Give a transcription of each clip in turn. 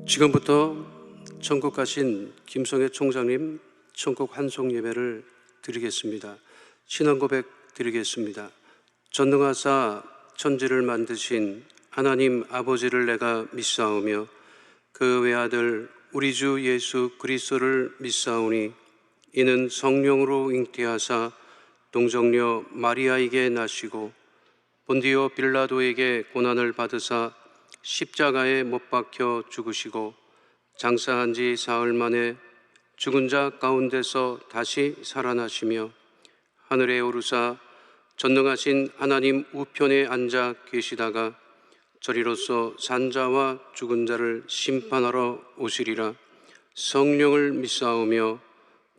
지금부터 천국 가신 김성애 총장님 천국 환송 예배를 드리겠습니다. 신앙 고백 드리겠습니다. 전능하사 천지를 만드신 하나님 아버지를 내가 믿사오며 그 외아들 우리 주 예수 그리스도를 믿사오니 이는 성령으로 잉태하사 동정녀 마리아에게 나시고 본디오 빌라도에게 고난을 받으사 십자가에 못 박혀 죽으시고 장사한 지 사흘 만에 죽은 자 가운데서 다시 살아나시며 하늘에 오르사 전능하신 하나님 우편에 앉아 계시다가 저리로서 산자와 죽은 자를 심판하러 오시리라. 성령을 믿사오며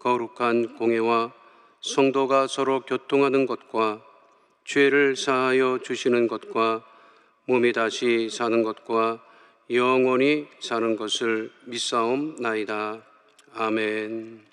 거룩한 공회와 성도가 서로 교통하는 것과 죄를 사하여 주시는 것과 몸이 다시 사는 것과 영원히 사는 것을 믿사옵나이다. 아멘.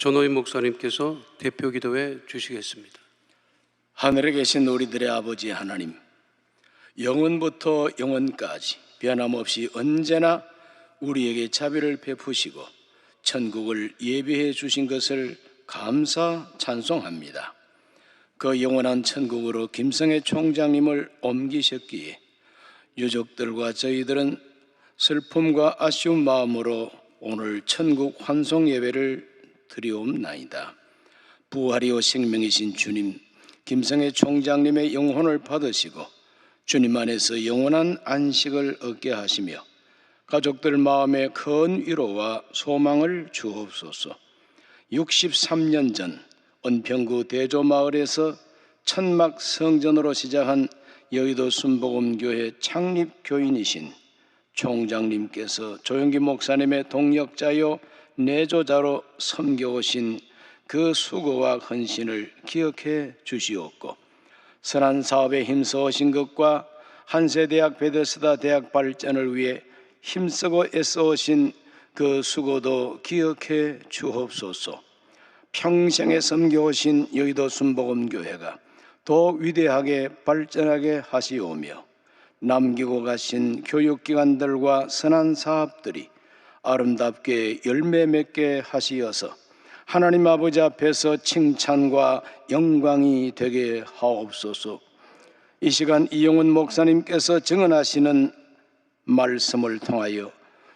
전호인 목사님께서 대표 기도해 주시겠습니다. 하늘에 계신 우리들의 아버지 하나님, 영원부터 영원까지 변함없이 언제나 우리에게 자비를 베푸시고 천국을 예비해 주신 것을 감사 찬송합니다. 그 영원한 천국으로 김성애 총장님을 옮기셨기에 유족들과 저희들은 슬픔과 아쉬운 마음으로 오늘 천국 환송 예배를 드리옵나이다. 부활이요 생명이신 주님, 김성애 총장님의 영혼을 받으시고 주님 안에서 영원한 안식을 얻게 하시며 가족들 마음에 큰 위로와 소망을 주옵소서. 63년 전 은평구 대조마을에서 천막 성전으로 시작한 여의도 순복음교회 창립교인이신 총장님께서 조영기 목사님의 동역자요 내조자로 섬겨오신 그 수고와 헌신을 기억해 주시옵고, 선한 사업에 힘써오신 것과 한세대학 베데스다 대학 발전을 위해 힘쓰고 애써오신 그 수고도 기억해 주옵소서. 평생에 섬겨오신 여의도 순복음교회가 더 위대하게 발전하게 하시오며 남기고 가신 교육기관들과 선한 사업들이 아름답게 열매 맺게 하시어서 하나님 아버지 앞에서 칭찬과 영광이 되게 하옵소서. 이 시간 이용훈 목사님께서 증언하시는 말씀을 통하여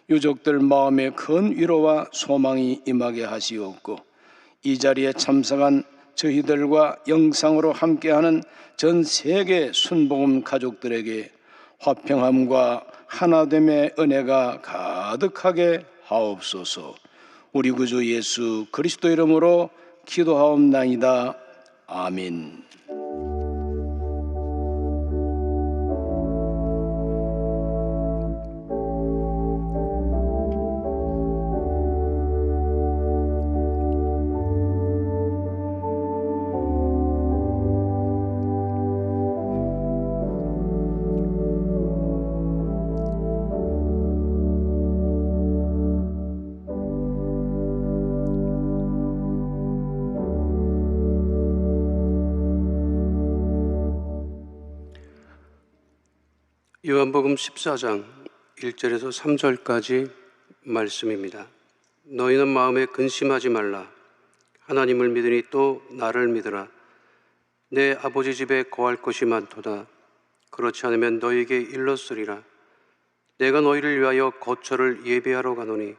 유족들 마음에 큰 위로와 소망이 임하게 하시옵고, 이 자리에 참석한 저희들과 영상으로 함께하는 전 세계 순복음 가족들에게 화평함과 하나됨의 은혜가 가득하게 하옵소서. 우리 구주 예수 그리스도 이름으로 기도하옵나이다. 아멘. 요한복음 14장 1절에서 3절까지 말씀입니다. 너희는 마음에 근심하지 말라. 하나님을 믿으니 또 나를 믿으라. 내 아버지 집에 거할 것이 많도다. 그렇지 않으면 너희에게 일렀으리라. 내가 너희를 위하여 거처를 예비하러 가노니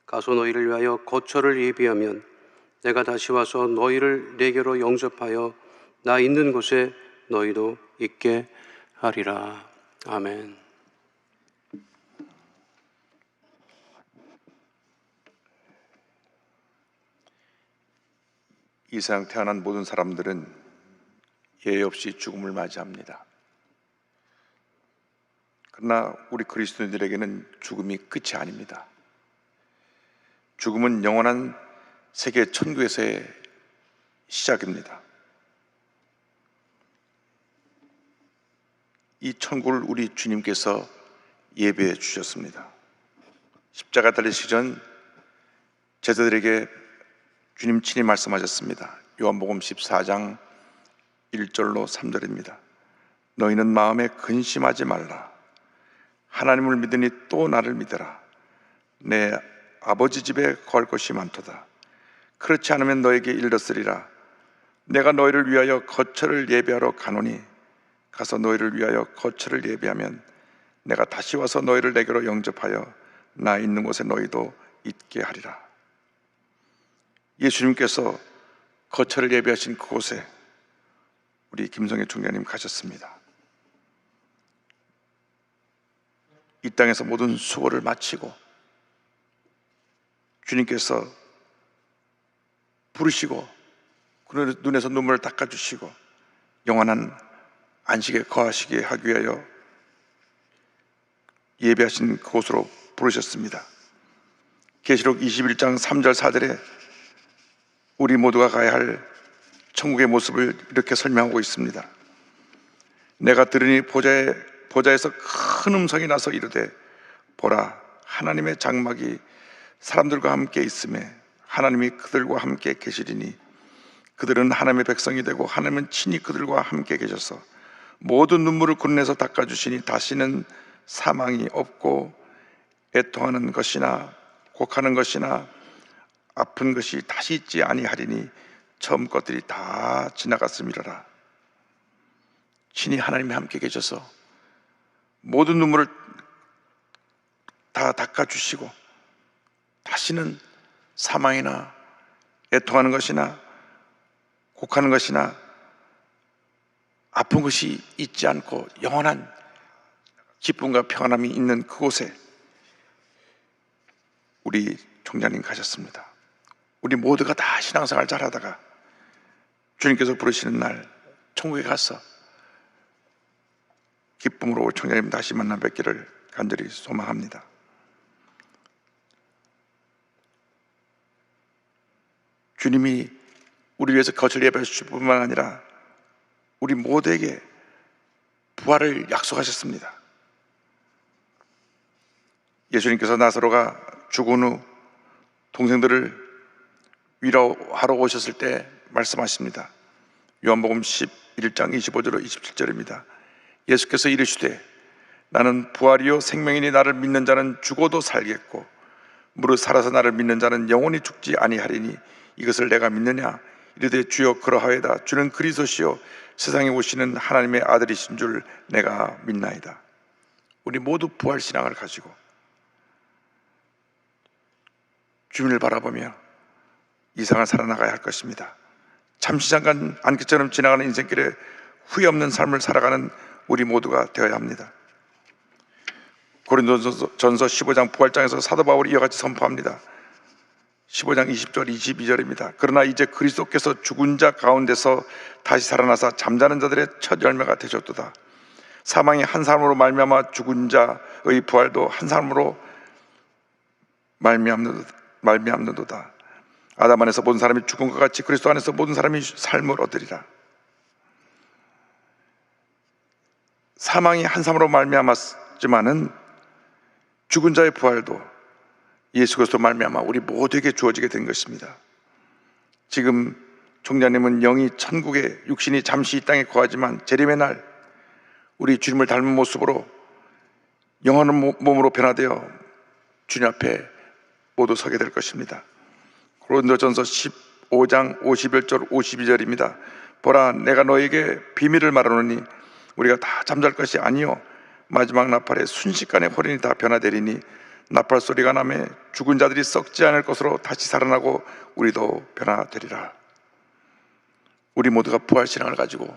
가서 너희를 위하여 거처를 예비하면 내가 다시 와서 너희를 내게로 영접하여 나 있는 곳에 너희도 있게 하리라. 아멘. 이 세상 태어난 모든 사람들은 예외 없이 죽음을 맞이합니다. 그러나 우리 그리스도인들에게는 죽음이 끝이 아닙니다. 죽음은 영원한 세계 천국에서의 시작입니다. 이 천국을 우리 주님께서 예배해 주셨습니다. 십자가 달리시기 전 제자들에게 주님 친히 말씀하셨습니다. 요한복음 14장 1절로 3절입니다. 너희는 마음에 근심하지 말라. 하나님을 믿으니 또 나를 믿으라. 내 아버지 집에 거할 것이 많도다. 그렇지 않으면 너에게 일렀으리라. 내가 너희를 위하여 거처를 예비하러 가노니 가서 너희를 위하여 거처를 예비하면 내가 다시 와서 너희를 내게로 영접하여 나 있는 곳에 너희도 있게 하리라. 예수님께서 거처를 예비하신 그곳에 우리 김성애 총장님 가셨습니다. 이 땅에서 모든 수고를 마치고 주님께서 부르시고 그 눈에서 눈물을 닦아주시고 영원한 안식에 거하시게 하기 위하여 예배하신 그곳으로 부르셨습니다. 계시록 21장 3절 4절에 우리 모두가 가야 할 천국의 모습을 이렇게 설명하고 있습니다. 내가 들으니 보좌에서 큰 음성이 나서 이르되 보라, 하나님의 장막이 사람들과 함께 있음에 하나님이 그들과 함께 계시리니 그들은 하나님의 백성이 되고 하나님은 친히 그들과 함께 계셔서 모든 눈물을 굳내서 닦아주시니 다시는 사망이 없고 애통하는 것이나 곡하는 것이나 아픈 것이 다시 있지 아니하리니 처음 것들이 다 지나갔음이로라. 신이 하나님이 함께 계셔서 모든 눈물을 다 닦아주시고 다시는 사망이나 애통하는 것이나 곡하는 것이나 아픈 것이 있지 않고 영원한 기쁨과 평안함이 있는 그곳에 우리 총장님 가셨습니다. 우리 모두가 다 신앙생활 잘하다가 주님께서 부르시는 날 천국에 가서 기쁨으로 총장님 다시 만나 뵙기를 간절히 소망합니다. 주님이 우리 위해서 거칠 예배해 주실 뿐만 아니라 우리 모두에게 부활을 약속하셨습니다. 예수님께서 나사로가 죽은 후 동생들을 위로하러 오셨을 때 말씀하십니다. 요한복음 11장 25절로 27절입니다. 예수께서 이르시되 나는 부활이요 생명이니 나를 믿는 자는 죽어도 살겠고 무릇 살아서 나를 믿는 자는 영원히 죽지 아니하리니 이것을 내가 믿느냐? 이르되 주여 그러하여다. 주는 그리스도시요 세상에 오시는 하나님의 아들이신 줄 내가 믿나이다. 우리 모두 부활 신앙을 가지고 주님을 바라보며 이 세상을 살아나가야 할 것입니다. 잠시 잠깐 안개처럼 지나가는 인생길에 후회 없는 삶을 살아가는 우리 모두가 되어야 합니다. 고린도전서 15장 부활장에서 사도 바울이 이와 같이 선포합니다. 15장 20절 22절입니다. 그러나 이제 그리스도께서 죽은 자 가운데서 다시 살아나사 잠자는 자들의 첫 열매가 되셨도다. 사망이 한 사람으로 말미암아 죽은 자의 부활도 한 사람으로 말미암는도다. 아담 안에서 모든 사람이 죽은 것 같이 그리스도 안에서 모든 사람이 삶을 얻으리라. 사망이 한 사람으로 말미암았지만은 죽은 자의 부활도 예수 그리스도 말미암아 우리 모두에게 주어지게 된 것입니다. 지금 총장님은 영이 천국에 육신이 잠시 이 땅에 거하지만 재림의 날 우리 주님을 닮은 모습으로 영원한 몸으로 변화되어 주님 앞에 모두 서게 될 것입니다. 고린도전서 15장 51절 52절입니다. 보라 내가 너에게 비밀을 말하노니 우리가 다 잠잘 것이 아니요 마지막 나팔에 순식간에 호련이 다 변화되리니 나팔 소리가 나매 죽은 자들이 썩지 않을 것으로 다시 살아나고 우리도 변화되리라. 우리 모두가 부활신앙을 가지고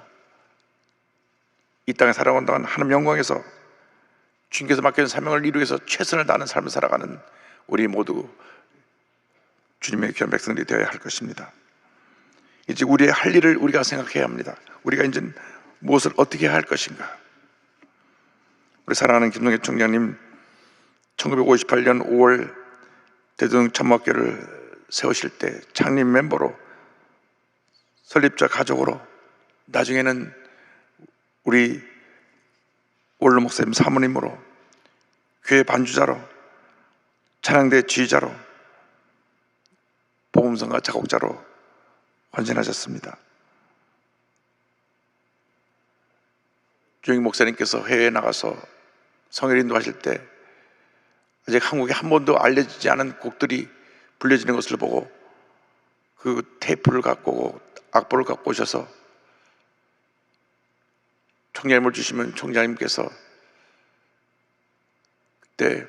이 땅에 살아온 동안 하나님 영광에서 주님께서 맡겨준 사명을 이루기 위해서 최선을 다하는 삶을 살아가는 우리 모두 주님의 귀한 백성들이 되어야 할 것입니다. 이제 우리의 할 일을 우리가 생각해야 합니다. 우리가 이제 무엇을 어떻게 해야 할 것인가. 우리 사랑하는 김동현 총장님 1958년 5월 대통령 천막교를 세우실 때 창립 멤버로 설립자 가족으로 나중에는 우리 원로 목사님 사모님으로 교회 반주자로 찬양대 지휘자로 복음성가 작곡자로 헌신하셨습니다. 주영 목사님께서 해외에 나가서 성일 인도하실 때 아직 한국에 한 번도 알려지지 않은 곡들이 불려지는 것을 보고 그 테이프를 갖고 오고 악보를 갖고 오셔서 총장님을 주시면 총장님께서 그때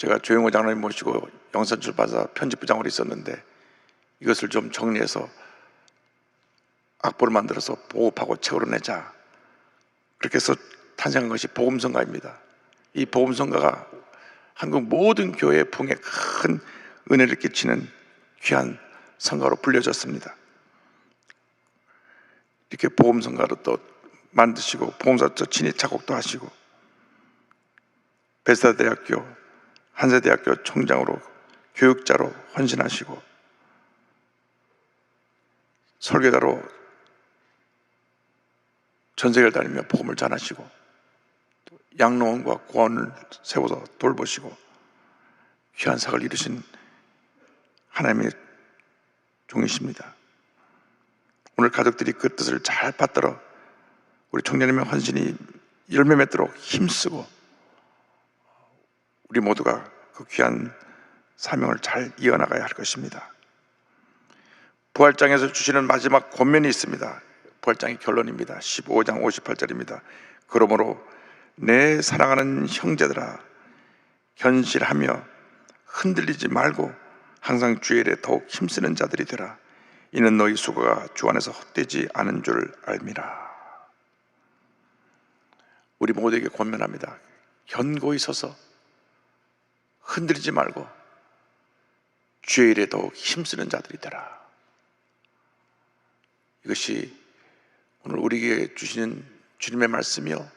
제가 조영호 장로님 모시고 영선출 받아 편집부장으로 있었는데 이것을 좀 정리해서 악보를 만들어서 보급하고 책으로 내자. 그렇게 해서 탄생한 것이 복음성가입니다. 이 복음성가가 한국 모든 교회 풍에 큰 은혜를 끼치는 귀한 성가로 불려졌습니다. 이렇게 복음성가로 또 만드시고 복음서 친히 작곡도 하시고 베스다대학교 한세대학교 총장으로 교육자로 헌신하시고 설교자로 전 세계를 다니며 복음을 전하시고 양로원과 고원을 세워서 돌보시고 귀한 사역을 이루신 하나님의 종이십니다. 오늘 가족들이 그 뜻을 잘 받들어 우리 총장님의 헌신이 열매 맺도록 힘쓰고 우리 모두가 그 귀한 사명을 잘 이어나가야 할 것입니다. 부활장에서 주시는 마지막 권면이 있습니다. 부활장의 결론입니다. 15장 58절입니다. 그러므로 내 사랑하는 형제들아, 견실하며 흔들리지 말고 항상 주의 일에 더욱 힘쓰는 자들이 되라. 이는 너희 수고가 주 안에서 헛되지 않은 줄 알미라. 우리 모두에게 권면합니다. 견고히 서서 흔들리지 말고 주의 일에 더욱 힘쓰는 자들이 되라. 이것이 오늘 우리에게 주시는 주님의 말씀이요,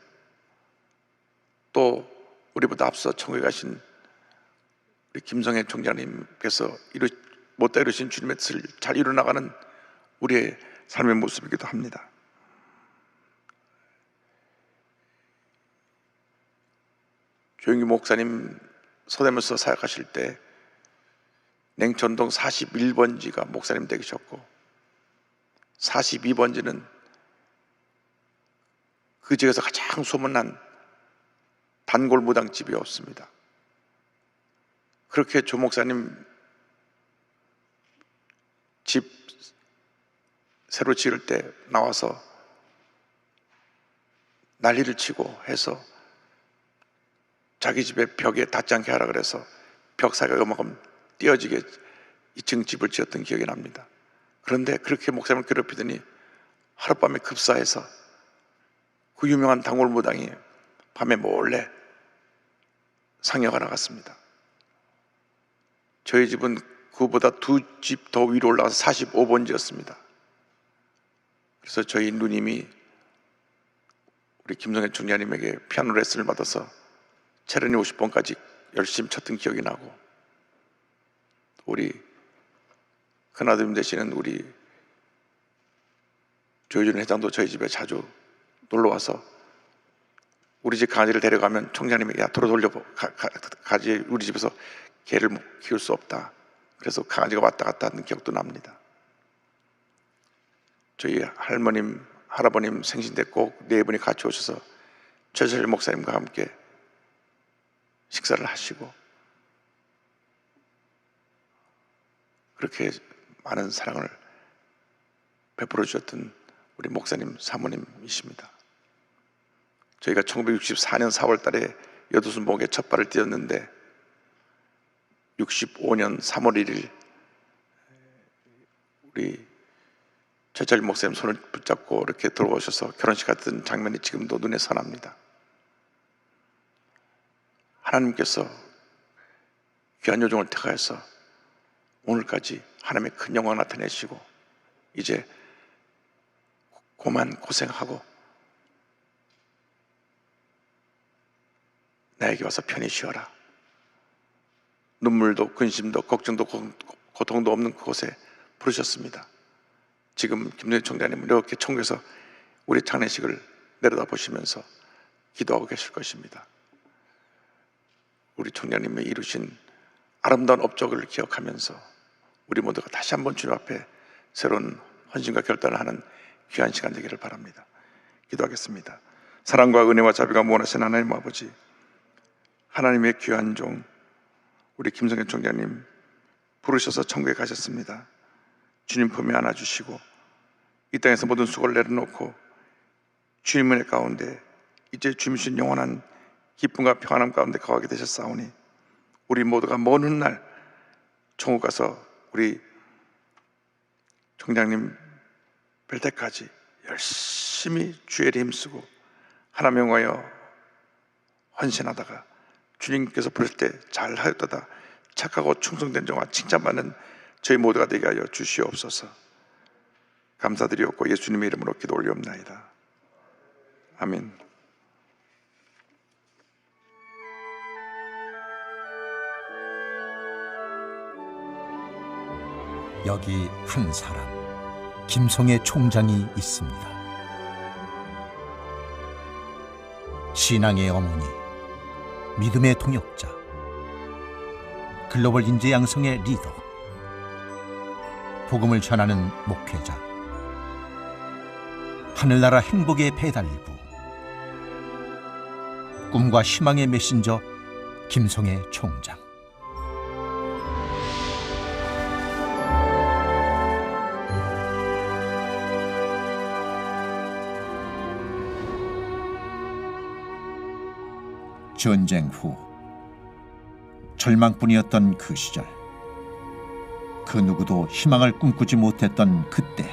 또 우리보다 앞서 천국에 가신 우리 김성애 총장님께서 못다 이루신 주님의 뜻을 잘 이루어나가는 우리의 삶의 모습이기도 합니다. 조영규 목사님 서대문서 사역하실 때 냉천동 41번지가 목사님 되셨고 42번지는 그 지역에서 가장 소문난 단골 무당집이었습니다. 그렇게 조 목사님 집 새로 지을 때 나와서 난리를 치고 해서 자기 집에 벽에 닿지 않게 하라 그래서 벽 사이가 요만큼 띄어지게 2층 집을 지었던 기억이 납니다. 그런데 그렇게 목사님을 괴롭히더니 하룻밤에 급사해서 그 유명한 단골무당이 밤에 몰래 상여가 나갔습니다. 저희 집은 그보다 2집 더 위로 올라가서 45번지였습니다. 그래서 저희 누님이 우리 김성애 총장님에게 피아노 레슨을 받아서 체르니 50번까지 열심히 쳤던 기억이 나고, 우리 큰아드님 되시는 우리 조효준 회장도 저희 집에 자주 놀러와서 우리 집 강아지를 데려가면 총장님이 야 도로 돌려 가지 우리 집에서 개를 키울 수 없다. 그래서 강아지가 왔다 갔다 하는 기억도 납니다. 저희 할머님, 할아버님 생신 때 꼭 네 분이 같이 오셔서 최철 목사님과 함께 식사를 하시고 그렇게 많은 사랑을 베풀어 주셨던 우리 목사님, 사모님이십니다. 저희가 1964년 4월 달에 여도순복에 첫 발을 띄었는데 65년 3월 1일 우리 최철 목사님 손을 붙잡고 이렇게 들어오셔서 결혼식 같은 장면이 지금도 눈에 선합니다. 하나님께서 귀한 요정을 택하여서 오늘까지 하나님의 큰 영광을 나타내시고 이제 고만 고생하고 나에게 와서 편히 쉬어라. 눈물도 근심도 걱정도 고통도 없는 그곳에 부르셨습니다. 지금 김성애 총장님은 이렇게 천국에서 우리 장례식을 내려다보시면서 기도하고 계실 것입니다. 우리 총장님이 이루신 아름다운 업적을 기억하면서 우리 모두가 다시 한번 주님 앞에 새로운 헌신과 결단을 하는 귀한 시간 되기를 바랍니다. 기도하겠습니다. 사랑과 은혜와 자비가 무한하신 하나님 아버지, 하나님의 귀한 종 우리 김성애 총장님 부르셔서 천국에 가셨습니다. 주님 품에 안아주시고 이 땅에서 모든 수고를 내려놓고 주님 은혜 가운데 이제 주님 주신 영원한 기쁨과 평안함 가운데 거하게 되셨사오니 우리 모두가 먼 훗날 천국 가서 우리 총장님 뵐 때까지 열심히 주의 일에 힘쓰고 하나님 영광하여 헌신하다가 주님께서 부르실 때 잘하였다다 착하고 충성된 종아 칭찬받는 저희 모두가 되게 하여 주시옵소서. 감사드리옵고 예수님의 이름으로 기도 올리옵나이다. 아멘. 여기 한 사람, 김성애 총장이 있습니다. 신앙의 어머니, 믿음의 동역자, 글로벌 인재 양성의 리더, 복음을 전하는 목회자, 하늘나라 행복의 배달부, 꿈과 희망의 메신저 김성애 총장. 전쟁 후 절망뿐이었던 그 시절, 그 누구도 희망을 꿈꾸지 못했던 그때,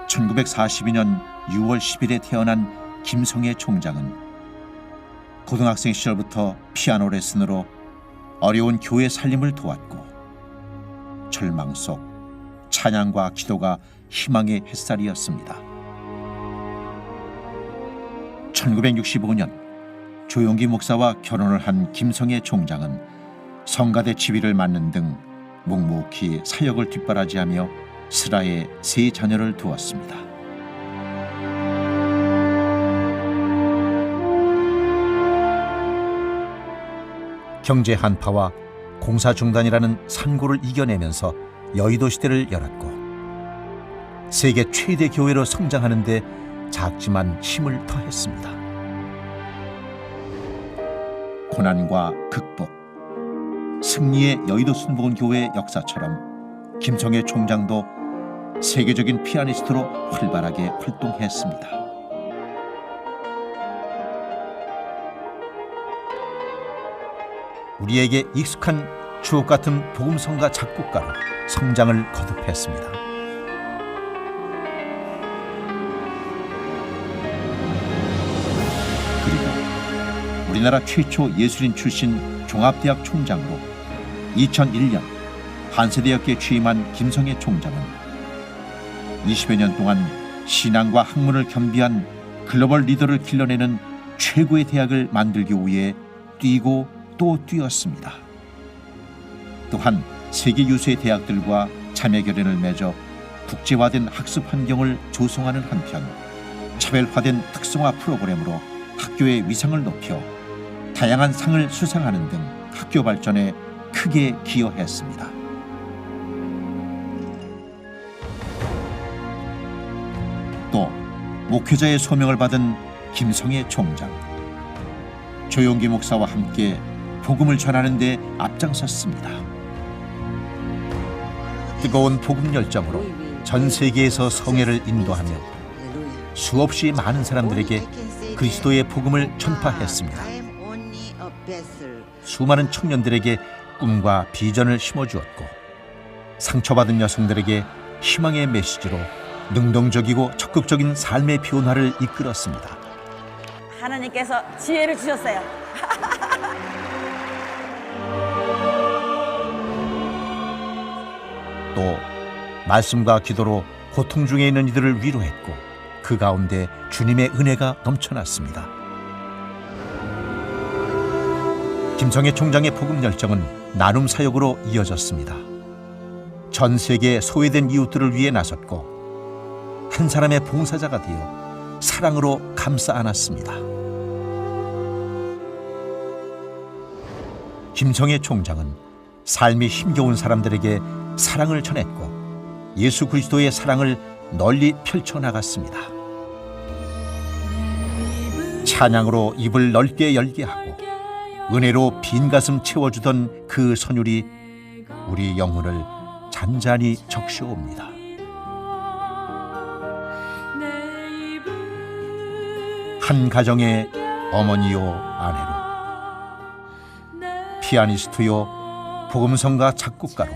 1942년 6월 10일에 태어난 김성애 총장은 고등학생 시절부터 피아노 레슨으로 어려운 교회 살림을 도왔고, 절망 속 찬양과 기도가 희망의 햇살이었습니다. 1965년 조용기 목사와 결혼을 한 김성애 총장은 성가대 지휘를 맡는 등 묵묵히 사역을 뒷바라지하며 슬하에 3 자녀를 두었습니다. 경제 한파와 공사 중단이라는 산고를 이겨내면서 여의도 시대를 열었고, 세계 최대 교회로 성장하는 데 작지만 힘을 더했습니다. 고난과 극복, 승리의 여의도 순복음교회의 역사처럼 김성애 총장도 세계적인 피아니스트로 활발하게 활동했습니다. 우리에게 익숙한 주옥 같은 복음성가 작곡가로 성장을 거듭했습니다. 그리고 우리나라 최초 예술인 출신 종합대학 총장으로 2001년 한세대학교에 취임한 김성애 총장은 20여 년 동안 신앙과 학문을 겸비한 글로벌 리더를 길러내는 최고의 대학을 만들기 위해 뛰고 또 뛰었습니다. 또한 세계 유수의 대학들과 자매 결연을 맺어 국제화된 학습 환경을 조성하는 한편, 차별화된 특성화 프로그램으로 학교의 위상을 높여 다양한 상을 수상하는 등 학교 발전에 크게 기여했습니다. 또 목회자의 소명을 받은 김성애 총장, 조용기 목사와 함께 복음을 전하는 데 앞장섰습니다. 뜨거운 복음 열정으로 전 세계에서 성회를 인도하며 수없이 많은 사람들에게 그리스도의 복음을 전파했습니다. 수많은 청년들에게 꿈과 비전을 심어주었고, 상처받은 여성들에게 희망의 메시지로 능동적이고 적극적인 삶의 변화를 이끌었습니다. 하나님께서 지혜를 주셨어요. 또 말씀과 기도로 고통 중에 있는 이들을 위로했고, 그 가운데 주님의 은혜가 넘쳐났습니다. 김성애 총장의 복음 열정은 나눔 사역으로 이어졌습니다. 전 세계 소외된 이웃들을 위해 나섰고, 한 사람의 봉사자가 되어 사랑으로 감싸 안았습니다. 김성애 총장은 삶이 힘겨운 사람들에게 사랑을 전했고, 예수 그리스도의 사랑을 널리 펼쳐나갔습니다. 찬양으로 입을 넓게 열게 하고 은혜로 빈 가슴 채워주던 그 선율이 우리 영혼을 잔잔히 적셔옵니다. 한 가정의 어머니요 아내로, 피아니스트요 복음성가 작곡가로,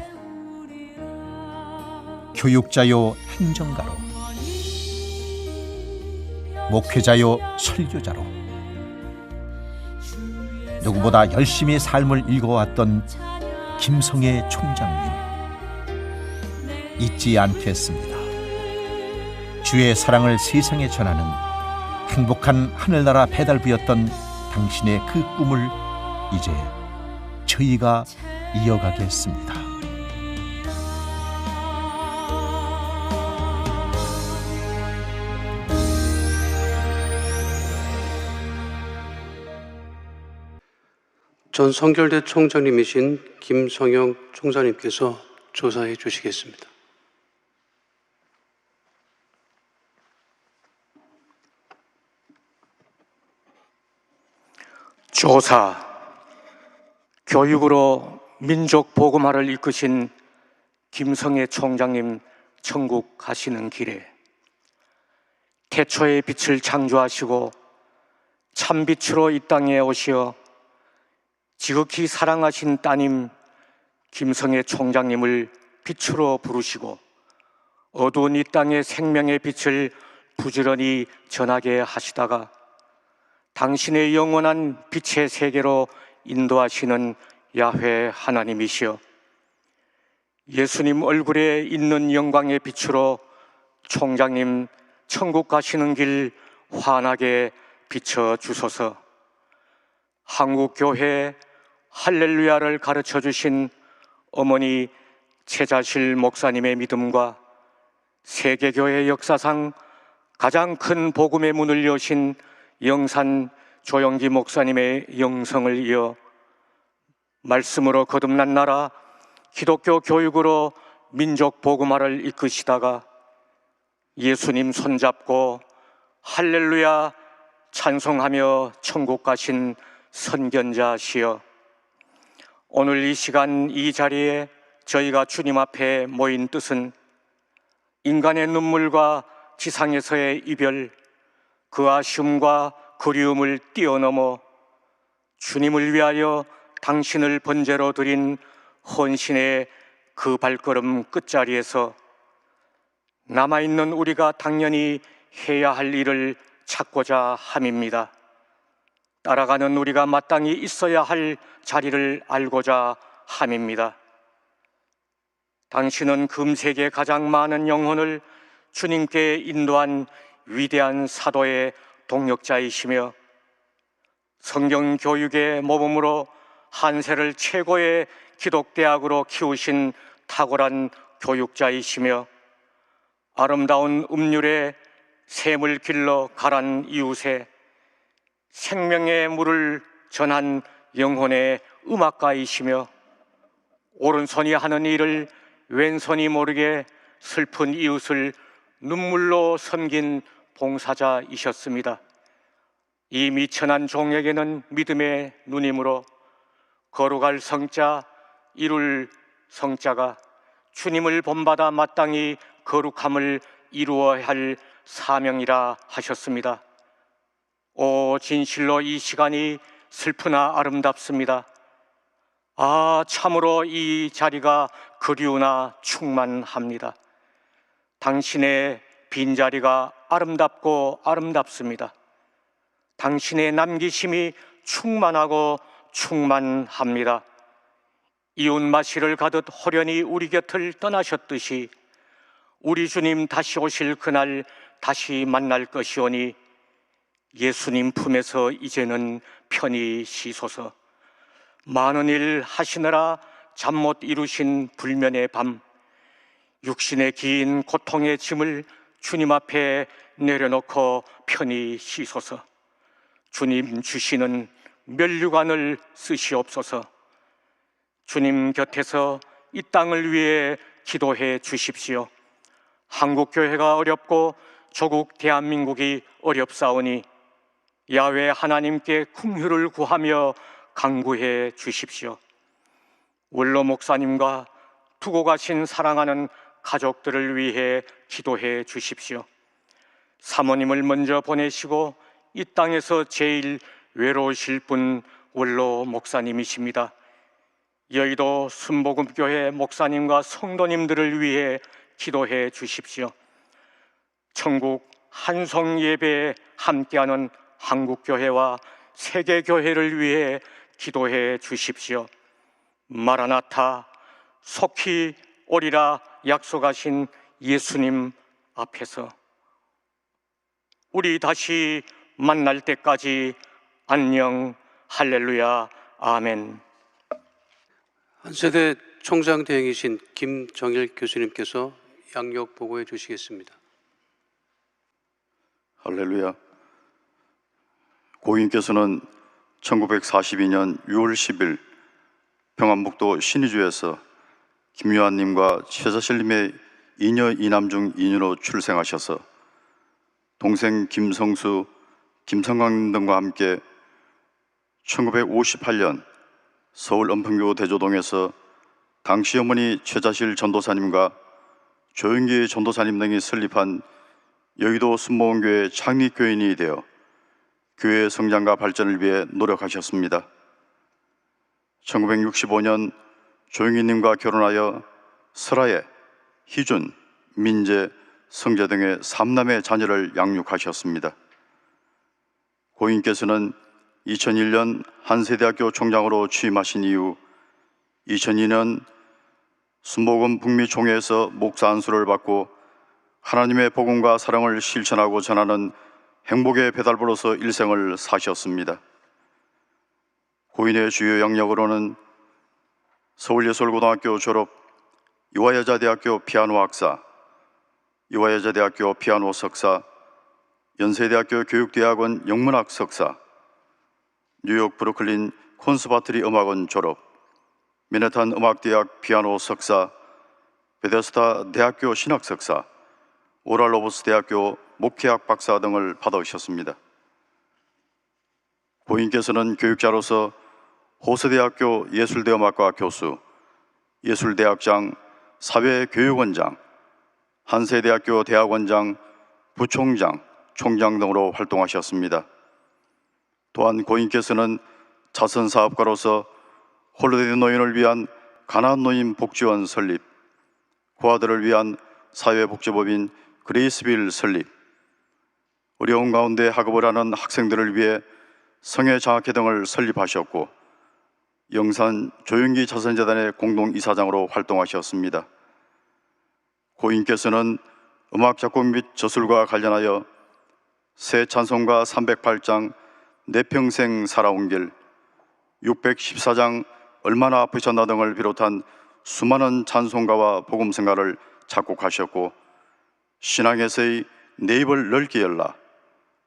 교육자요 행정가로, 목회자요 설교자로, 누구보다 열심히 삶을 읽어왔던 김성애 총장님, 잊지 않겠습니다. 주의 사랑을 세상에 전하는 행복한 하늘나라 배달부였던 당신의 그 꿈을 이제 저희가 이어가겠습니다. 전 성결대 총장님이신 김성영 총장님께서 조사해 주시겠습니다. 조사, 교육으로 민족 복음화를 이끄신 김성애 총장님 천국 가시는 길에 태초의 빛을 창조하시고 참빛으로 이 땅에 오시어 지극히 사랑하신 따님 김성애 총장님을 빛으로 부르시고 어두운 이 땅의 생명의 빛을 부지런히 전하게 하시다가 당신의 영원한 빛의 세계로 인도하시는 야훼 하나님이시여, 예수님 얼굴에 있는 영광의 빛으로 총장님 천국 가시는 길 환하게 비춰주소서. 한국교회 할렐루야를 가르쳐 주신 어머니 최자실 목사님의 믿음과 세계교회 역사상 가장 큰 복음의 문을 여신 영산 조영기 목사님의 영성을 이어 말씀으로 거듭난 나라 기독교 교육으로 민족 복음화를 이끄시다가 예수님 손잡고 할렐루야 찬송하며 천국 가신 선견자시여, 오늘 이 시간 이 자리에 저희가 주님 앞에 모인 뜻은 인간의 눈물과 지상에서의 이별, 그 아쉬움과 그리움을 뛰어넘어 주님을 위하여 당신을 번제로 드린 헌신의 그 발걸음 끝자리에서 남아있는 우리가 당연히 해야 할 일을 찾고자 함입니다. 따라가는 우리가 마땅히 있어야 할 자리를 알고자 함입니다. 당신은 금세계 가장 많은 영혼을 주님께 인도한 위대한 사도의 동력자이시며 성경 교육의 모범으로 한세를 최고의 기독대학으로 키우신 탁월한 교육자이시며 아름다운 음률에 샘을 길러 가란 이웃에 생명의 물을 전한 영혼의 음악가이시며 오른손이 하는 일을 왼손이 모르게 슬픈 이웃을 눈물로 섬긴 봉사자이셨습니다. 이 미천한 종에게는 믿음의 누님으로 거룩할 성자, 이룰 성자가 주님을 본받아 마땅히 거룩함을 이루어야 할 사명이라 하셨습니다. 오, 진실로 이 시간이 슬프나 아름답습니다. 아, 참으로 이 자리가 그리우나 충만합니다. 당신의 빈자리가 아름답고 아름답습니다. 당신의 남기심이 충만하고 충만합니다. 이웃마시를 가듯 호련히 우리 곁을 떠나셨듯이 우리 주님 다시 오실 그날 다시 만날 것이오니 예수님 품에서 이제는 편히 쉬소서. 많은 일 하시느라 잠 못 이루신 불면의 밤, 육신의 긴 고통의 짐을 주님 앞에 내려놓고 편히 쉬소서. 주님 주시는 면류관을 쓰시옵소서. 주님 곁에서 이 땅을 위해 기도해 주십시오. 한국교회가 어렵고 조국 대한민국이 어렵사오니 야훼 하나님께 긍휼을 구하며 간구해 주십시오. 원로 목사님과 두고 가신 사랑하는 가족들을 위해 기도해 주십시오. 사모님을 먼저 보내시고 이 땅에서 제일 외로우실 분 원로 목사님이십니다. 여의도 순복음교회 목사님과 성도님들을 위해 기도해 주십시오. 천국 한송 예배에 함께하는 한국교회와 세계교회를 위해 기도해 주십시오. 마라나타, 속히 오리라 약속하신 예수님 앞에서 우리 다시 만날 때까지 안녕, 할렐루야, 아멘. 한세대 총장 대행이신 김정일 교수님께서 양력 보고해 주시겠습니다. 할렐루야. 고인께서는 1942년 6월 10일 평안북도 신의주에서 김유한님과 최자실님의 이녀 이남 중 이녀로 출생하셔서 동생 김성수, 김성광 등과 함께 1958년 서울 은평구 대조동에서 당시 어머니 최자실 전도사님과 조영기 전도사님 등이 설립한 여의도 순복음교회 창립교인이 되어 교회의 성장과 발전을 위해 노력하셨습니다. 1965년 조영기님과 결혼하여 설아예, 희준, 민재, 성재 등의 3남의 자녀를 양육하셨습니다. 고인께서는 2001년 한세대학교 총장으로 취임하신 이후 2002년 순복음 북미 총회에서 목사 안수를 받고 하나님의 복음과 사랑을 실천하고 전하는 행복의 배달부로서 일생을 사셨습니다. 고인의 주요 영역으로는 서울예술고등학교 졸업, 이화여자대학교 피아노 학사, 이화여자대학교 피아노 석사, 연세대학교 교육대학원 영문학 석사, 뉴욕 브루클린 콘서바토리 음악원 졸업, 맨해튼 음악대학 피아노 석사, 베데스다 대학교 신학 석사, 오랄 로버스 대학교 목회학 박사 등을 받으셨습니다. 고인께서는 교육자로서 호서대학교 예술대음악과 교수, 예술대학장, 사회교육원장, 한세대학교 대학원장, 부총장, 총장 등으로 활동하셨습니다. 또한 고인께서는 자선사업가로서 홀로데이 노인을 위한 가난안 노인 복지원 설립, 고아들을 위한 사회복지법인 그레이스빌 설립, 어려운 가운데 학업을 하는 학생들을 위해 성애장학회 등을 설립하셨고 영산 조영기 자선재단의 공동이사장으로 활동하셨습니다. 고인께서는 음악 작곡 및 저술과 관련하여 새 찬송가 308장 내 평생 살아온 길, 614장 얼마나 아프셨나 등을 비롯한 수많은 찬송가와 복음성가를 작곡하셨고 신앙에서의 내 입을 넓게 열라,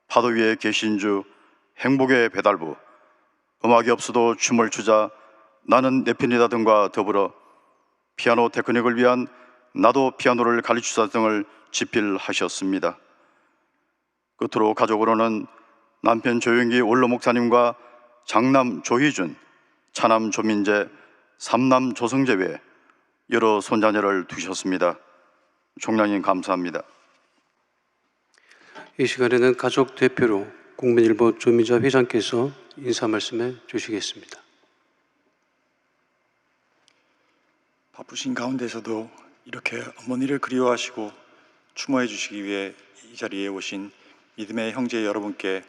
파도 위에 계신 주, 행복의 배달부, 음악이 없어도 춤을 추자, 나는 내 편이다 등과 더불어 피아노 테크닉을 위한 나도 피아노를 가르치자 등을 집필하셨습니다. 끝으로 가족으로는 남편 조영기 원로 목사님과 장남 조희준, 차남 조민재, 삼남 조성재 외 여러 손자녀를 두셨습니다. 총장님 감사합니다. 이 시간에는 가족 대표로 국민일보 조민자 회장께서 인사 말씀해 주시겠습니다. 바쁘신 가운데서도 이렇게 어머니를 그리워하시고 추모해 주시기 위해 이 자리에 오신 믿음의 형제 여러분께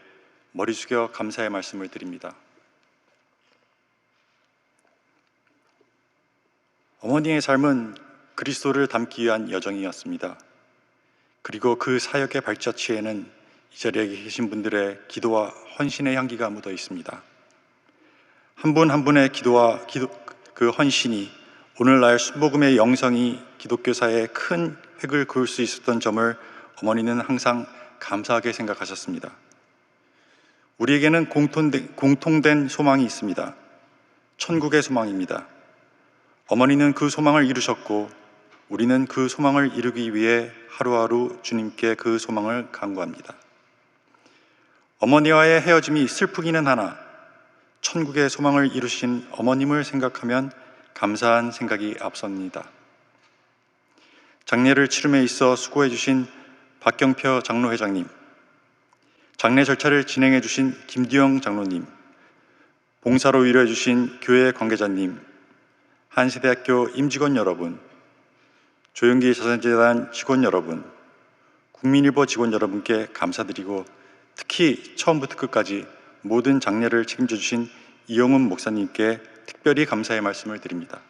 머리 숙여 감사의 말씀을 드립니다. 어머니의 삶은 그리스도를 닮기 위한 여정이었습니다. 그리고 그 사역의 발자취에는 이 자리에 계신 분들의 기도와 헌신의 향기가 묻어 있습니다. 한 분 한 분의 기도와 그 헌신이 오늘날 순복음의 영성이 기독교사에 큰 획을 그을 수 있었던 점을 어머니는 항상 감사하게 생각하셨습니다. 우리에게는 공통된 소망이 있습니다. 천국의 소망입니다. 어머니는 그 소망을 이루셨고 우리는 그 소망을 이루기 위해 하루하루 주님께 그 소망을 간구합니다. 어머니와의 헤어짐이 슬프기는 하나 천국의 소망을 이루신 어머님을 생각하면 감사한 생각이 앞섭니다. 장례를 치름에 있어 수고해 주신 박경표 장로회장님, 장례 절차를 진행해 주신 김두영 장로님, 봉사로 위로해 주신 교회 관계자님, 한세대학교 임직원 여러분, 조영기 자선재단 직원 여러분, 국민일보 직원 여러분께 감사드리고 특히 처음부터 끝까지 모든 장례를 책임져 주신 이영훈 목사님께 특별히 감사의 말씀을 드립니다.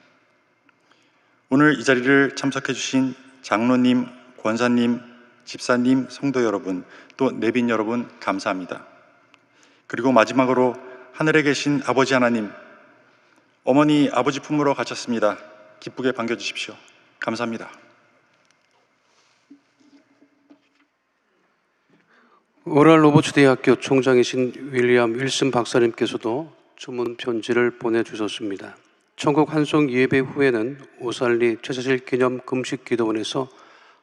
오늘 이 자리를 참석해 주신 장로님, 권사님, 집사님, 성도 여러분, 또 내빈 여러분 감사합니다. 그리고 마지막으로 하늘에 계신 아버지 하나님, 어머니 아버지 품으로 가셨습니다. 기쁘게 반겨주십시오. 감사합니다. 오랄 로버츠 대학교 총장이신 윌리엄 윌슨 박사님께서도 주문 편지를 보내주셨습니다. 천국 환송 예배 후에는 오살리 최자실 기념 금식 기도원에서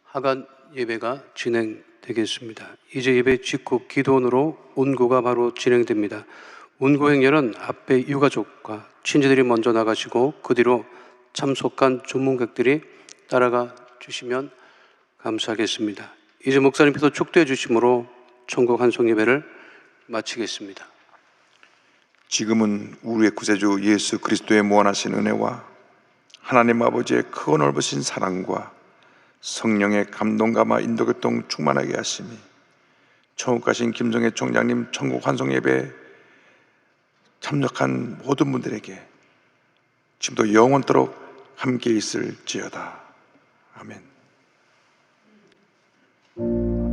하간 예배가 진행되겠습니다. 이제 예배 직후 기도원으로 온구가 바로 진행됩니다. 운구행렬은 앞에 유가족과 친지들이 먼저 나가시고 그 뒤로 참석한 주문객들이 따라가 주시면 감사하겠습니다. 이제 목사님께서 축도해 주심으로 천국 환송 예배를 마치겠습니다. 지금은 우리의 구세주 예수 그리스도의 무한하신 은혜와 하나님 아버지의 크고 넓으신 사랑과 성령의 감동감화 인도교통 충만하게 하심이 천국 가신 김정혜 총장님 천국 환송 예배에 참석한 모든 분들에게 지금도 영원토록 함께 있을지어다. 아멘. 주